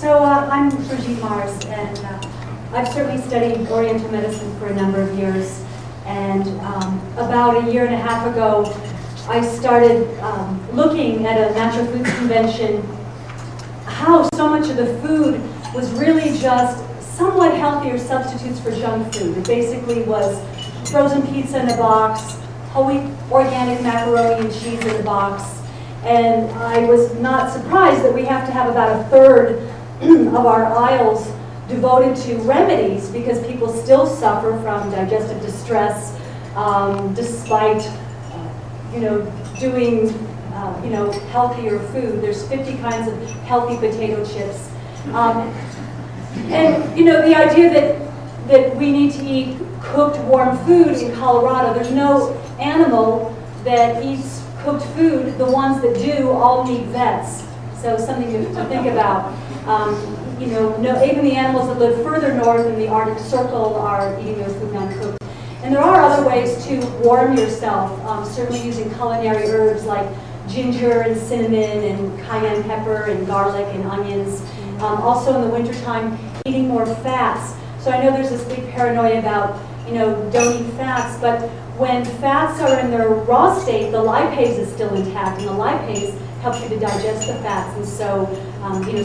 I'm Brigitte Mars, and I've certainly studied Oriental medicine for a number of years. And about a year and a half ago, I started looking at a natural foods convention, how so much of the food was really just somewhat healthier substitutes for junk food. It basically was frozen pizza in a box, whole wheat organic macaroni and cheese in a box. And I was not surprised that we have to have about a third of our aisles devoted to remedies because people still suffer from digestive distress despite doing healthier food. There's 50 kinds of healthy potato chips. And the idea that we need to eat cooked warm food in Colorado, there's no animal that eats cooked food. The ones that do all need vets. So something to think about. Even the animals that live further north in the Arctic Circle are eating their food uncooked. And there are other ways to warm yourself, certainly using culinary herbs like ginger and cinnamon and cayenne pepper and garlic and onions. Also in the wintertime, eating more fats. So I know there's this big paranoia about, don't eat fats, but when fats are in their raw state, the lipase is still intact, and the lipase helps you to digest the fats. And so,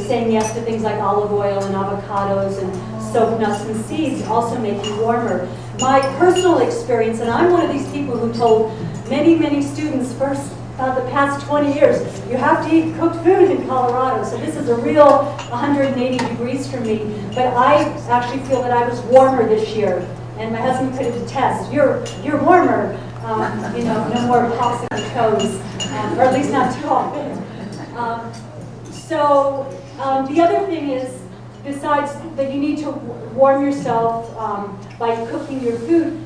saying yes to things like olive oil and avocados and soaked nuts and seeds also make you warmer. My personal experience, and I'm one of these people who told many, many students first the past 20 years, you have to eat cooked food in Colorado. So this is a real 180 degrees for me. But I actually feel that I was warmer this year. And my husband could attest, you're warmer. No more pops on your toes, or at least not too often. The other thing is, besides that you need to warm yourself by cooking your food,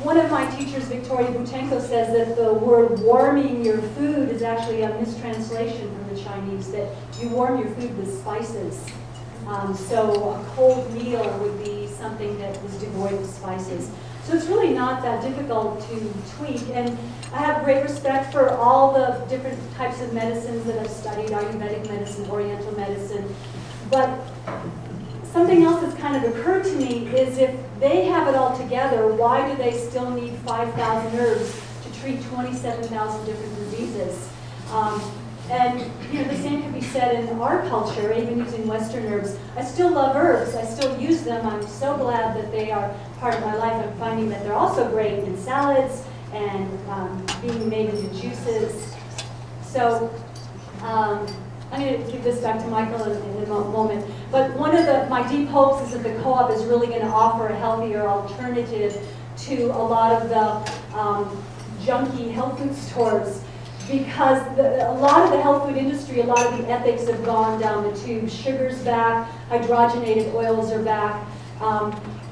one of my teachers, Victoria Butenko, says that the word warming your food is actually a mistranslation from the Chinese, that you warm your food with spices. So a cold meal would be something that was devoid of spices. So it's really not that difficult to tweak. And I have great respect for all the different types of medicines that I've studied, Ayurvedic medicine, Oriental medicine. But something else that's kind of occurred to me is if they have it all together, why do they still need 5,000 herbs to treat 27,000 different diseases? The same can be said in our culture, even using Western herbs. I still love herbs. I still use them. I'm so glad that they are part of my life. I'm finding that they're also great in salads and being made into juices. So I'm going to give this back to Michael in a moment. But one of my deep hopes is that the co-op is really going to offer a healthier alternative to a lot of the junky health food stores. Because a lot of the health food industry, a lot of the ethics have gone down the tube. Sugar's back, hydrogenated oils are back.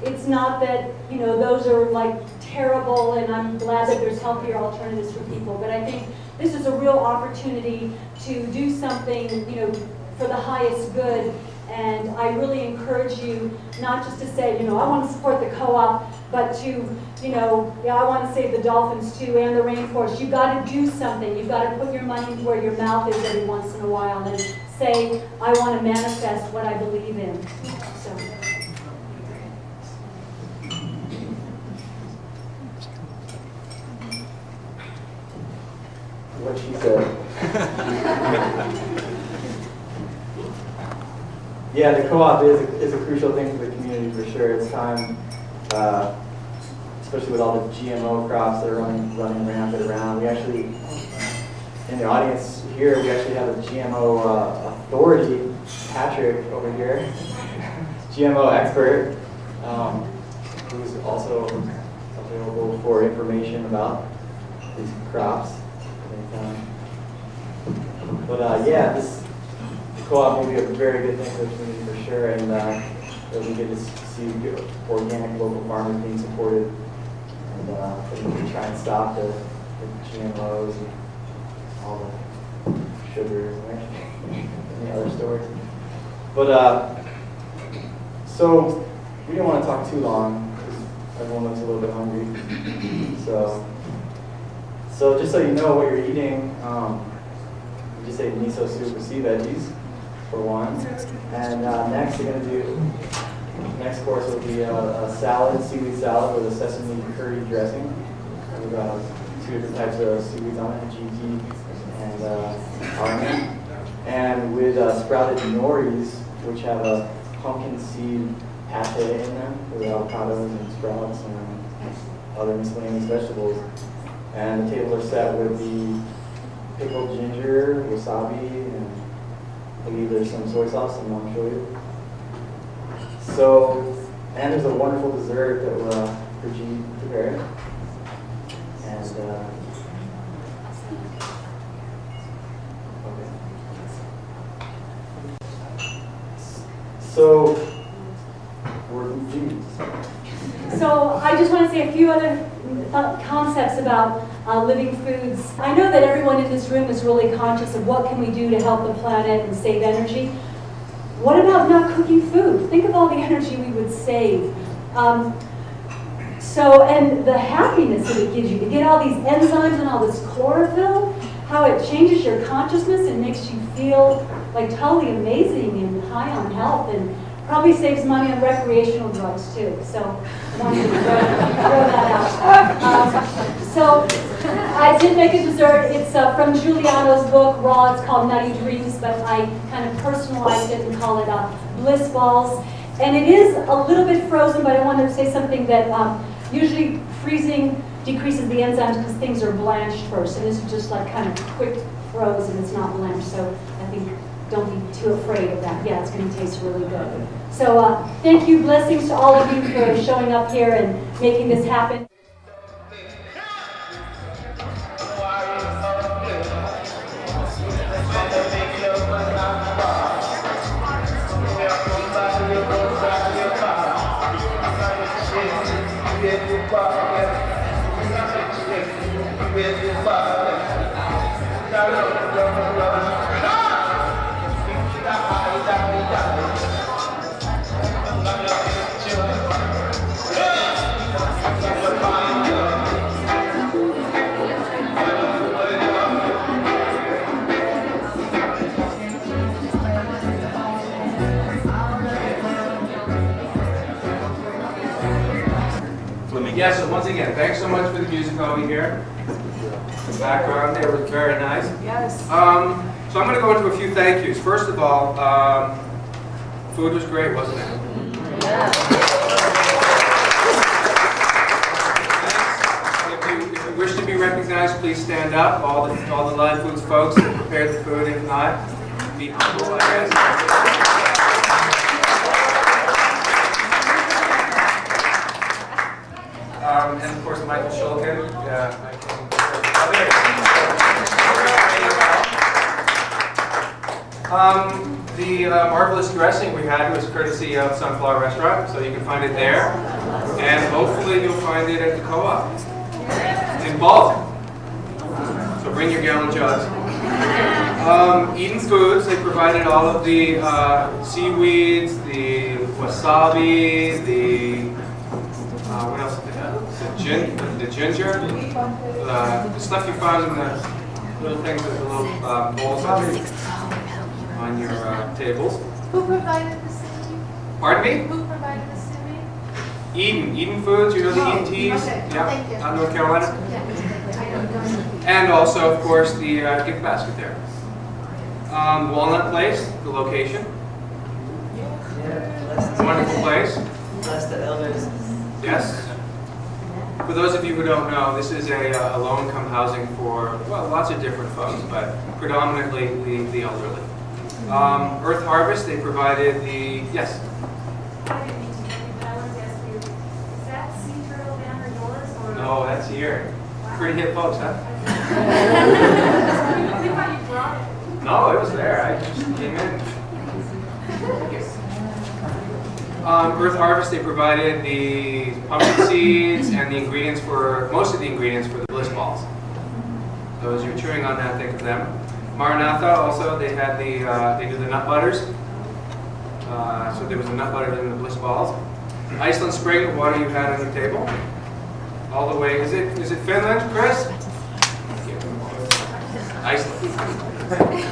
It's not that, those are like terrible, and I'm glad that there's healthier alternatives for people. But I think this is a real opportunity to do something, for the highest good. And I really encourage you not just to say, I want to support the co-op, but to, I want to save the dolphins too and the rainforest. You've got to do something. You've got to put your money where your mouth is every once in a while and say, I want to manifest what I believe in. So. What she said. Yeah, the co-op is a crucial thing for the community for sure. It's time, especially with all the GMO crops that are running rampant around. We actually, in the audience here, we actually have a GMO authority, Patrick over here, GMO expert, who's also available for information about these crops. But the co-op will be a very good thing for the community for sure, and we get to see organic local farmers being supported, and we try and stop the GMOs and all the sugars and the other stores. But so we don't want to talk too long because everyone looks a little bit hungry. So just so you know what you're eating, you just ate miso soup with sea veggies. for one. And next we're going to do, next course will be a salad, seaweed salad with a sesame curry dressing. We've got 2 different types of seaweeds on it, GT and army. And with sprouted noris, which have a pumpkin seed pate in them with avocados and sprouts and other miscellaneous vegetables. And the tables are set with the pickled ginger, wasabi, and I believe there's some soy sauce and I'll show you. So, and there's a wonderful dessert that Brigitte prepared. And so, we're Brigitte. So I just want to say a few other concepts about living foods. I know that everyone in this room is really conscious of what can we do to help the planet and save energy. What about not cooking food? Think of all the energy we would save. And the happiness that it gives you to get all these enzymes and all this chlorophyll, how it changes your consciousness and makes you feel like totally amazing and high on health, and probably saves money on recreational drugs too. So I wanted to throw that out. So I did make a dessert. It's from Giuliano's book, Raw. It's called Nutty Dreams, but I kind of personalized it and call it Bliss Balls. And it is a little bit frozen, but I wanted to say something that usually freezing decreases the enzymes because things are blanched first. And this is just like kind of quick froze and it's not blanched. So I think don't be too afraid of that. Yeah, it's going to taste really good. So thank you, blessings to all of you for showing up here and making this happen. Yes, so once again, thanks so much for the music over here. The background there was very nice. Yes. So I'm going to go into a few thank yous. First of all, food was great, wasn't it? Yeah. If you wish to be recognized, please stand up. All the Live Foods folks that prepared the food. If not, be humble, I guess. And of course, Michael Shulkin. The marvelous dressing we had was courtesy of Sunflower Restaurant, so you can find it there. And hopefully you'll find it at the Co-op in bulk. So bring your gallon jugs. Eden Foods, they provided all of the seaweeds, the wasabi, the what else did they have? The ginger, the stuff you find in the little things with the little bowls on your tables. Who provided the simi? Pardon me? Who provided the simi? Eden Foods, you know the Eden Teas? Okay. Yeah, Thank you. out in North Carolina. Yeah, I know. And also, of course, the gift basket there. Walnut Place, the location. Wonderful place. Bless the elders. Yes. For those of you who don't know, this is a low-income housing for, well, lots of different folks, but predominantly the elderly. Earth Harvest, they provided the, yes? I didn't mean to tell you, but I wanted to ask you, is that sea turtle down or yours? Or No, that's here. Pretty hip folks, huh? We thought you brought it. No, it was there. I just came in. Earth Harvest, they provided the pumpkin seeds and the ingredients for, most of the ingredients for the Bliss Balls. So as you're chewing on that, think of them. Maranatha also, they had they do the nut butters. So there was a nut butter in the Bliss Balls. Iceland Spring, the water you had on your table. All the way, is it Finland, Chris? Iceland.